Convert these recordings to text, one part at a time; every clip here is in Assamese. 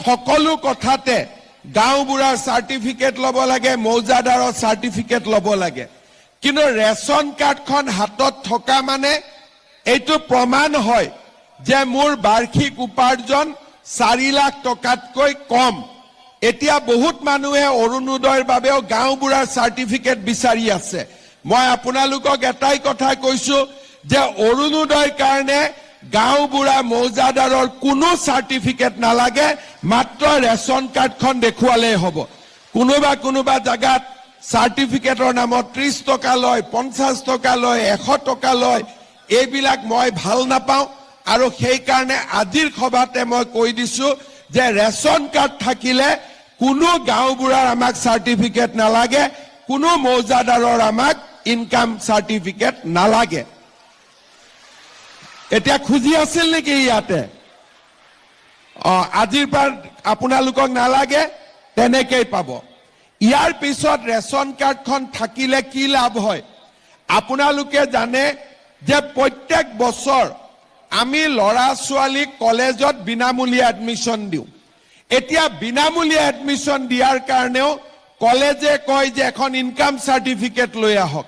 সকলো কথাতে গাঁওবুঢ়াৰ চাৰ্টিফিকেট ল'ব লাগে, মৌজাদাৰৰ চাৰ্টিফিকেট ল'ব লাগে। কিন্তু ৰেচন কাৰ্ডখন হাতত থকা মানে এইটো প্ৰমাণ হয় যে মোৰ বাৰ্ষিক উপাৰ্জন 4 লাখ টকাতকৈ কম। এতিয়া বহুত মানুহে অৰুণোদয়ৰ বাবেও গাঁওবুঢ়াৰ চাৰ্টিফিকেট বিচাৰি আছে। মই আপোনালোকক এটাই কথা কৈছো যে অৰুণোদয়ৰ কাৰণে গাঁওবুঢ়া মৌজাদাৰৰ কোনো চাৰ্টিফিকেট নালাগে, মাত্ৰ ৰেচন কাৰ্ডখন দেখুৱালেই হ'ব। কোনোবা জাগাত চাৰ্টিফিকেটৰ নামত 30 টকা লয়, 50 টকা লয়, 100 টকা লয়। এইবিলাক মই ভাল নাপাওঁ আৰু সেইকাৰণে আজিৰ সভাতে মই কৈ দিছো যে ৰেচন কাৰ্ড থাকিলে কোনো গাঁওবুঢ়াৰ আমাক চাৰ্টিফিকেট নালাগে, কোনো মৌজাদাৰৰ আমাক ইনকাম চাৰ্টিফিকেট নালাগে। এতিয়া খুজি আছিল নেকি ইয়াতে? আজিৰ পৰা আপোনালোকক নালাগে, তেনেকেই পাব। ইয়াৰ পিছত ৰেচন কাৰ্ডখন থাকিলে কি লাভ হয়? আপোনালোকে জানে যে প্ৰত্যেক বছৰ আমি ল'ৰা ছোৱালীক কলেজত বিনামূলীয়া এডমিশ্যন দিওঁ। এতিয়া বিনামূলীয়া এডমিশ্যন দিয়াৰ কাৰণেও কলেজে কয় যে এখন ইনকাম চাৰ্টিফিকেট লৈ আহক।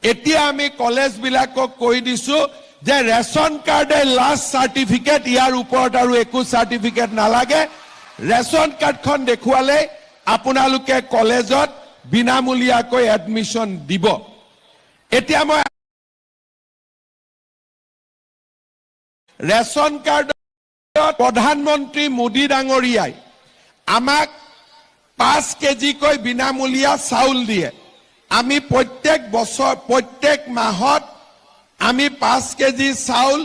এতিয়া আমি কলেজবিলাকক কৈ দিছো যে ৰেচন কাৰ্ডে লাষ্ট চাৰ্টিফিকেট, ইয়াৰ ওপৰত আৰু একো চাৰ্টিফিকেট নালাগে। ৰেচন কাৰ্ডখন দেখুৱালে আপোনালোকে কলেজত বিনামূলীয়াকৈ এডমিশ্যন দিব। এতিয়া মই ৰেচন কাৰ্ডত প্ৰধানমন্ত্ৰী মোদী ডাঙৰীয়াই আমাক 5 কেজিকৈ বিনামূলীয়া চাউল দিয়ে। আমি প্ৰত্যেক মাহত আমি 5 কেজি চাউল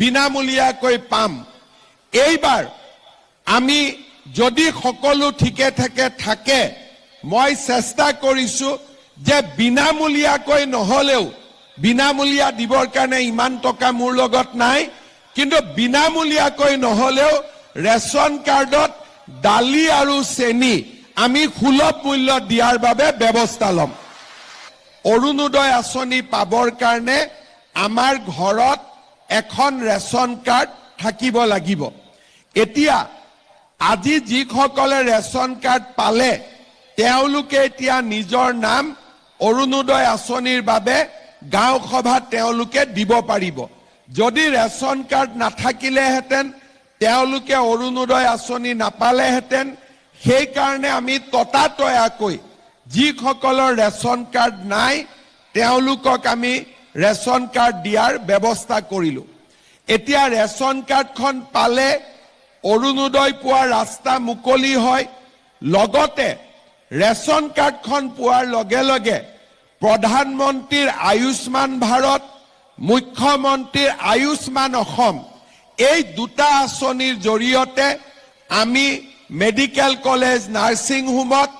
বিনামূলীয়াকৈ পাম। এইবাৰ আমি যদি সকলো ঠিকে থাকে মই চেষ্টা কৰিছো যে বিনামূলীয়াকৈ নহলেও, বিনামূলীয়া দিবৰ কাৰণে ইমান টকা মোৰ লগত নাই, কিন্তু বিনামূলীয়াকৈ নহলেও ৰেচন কাৰ্ডত দালি আৰু চেনি আমি সুলভ মূল্য দিয়াৰ বাবে ব্যৱস্থা ল'ম। অৰুণোদয় আঁচনি পাবৰ কাৰণে আমাৰ ঘৰত এখন ৰেচন কাৰ্ড থাকিব লাগিব। এতিয়া আজি যিসকলে ৰেচন কাৰ্ড পালে তেওঁলোকে এতিয়া নিজৰ নাম অৰুণোদয় আঁচনিৰ বাবে গাঁও সভাত তেওঁলোকে দিব পাৰিব। যদি ৰেচন কাৰ্ড নাথাকিলেহেঁতেন তেওঁলোকে অৰুণোদয় আঁচনি নাপালেহেঁতেন। সেইকাৰণে আমি ততাতৈয়াকৈ যিসকলৰ ৰেচন কাৰ্ড নাই তেওঁলোকক আমি ৰেচন কাৰ্ড দিয়াৰ ব্যৱস্থা কৰিলো। এতিয়া ৰেচন কাৰ্ডখন পালে অৰুণোদয় পোৱাৰ ৰাস্তা মুকলি হয়। লগতে ৰেচন কাৰ্ডখন পোৱাৰ লগে লগে প্ৰধানমন্ত্ৰীৰ আয়ুষ্মান ভাৰত, মুখ্যমন্ত্ৰীৰ আয়ুষ্মান অসম, এই দুটা আঁচনিৰ জৰিয়তে আমি মেডিকেল কলেজ, নাৰ্ছিং হোমত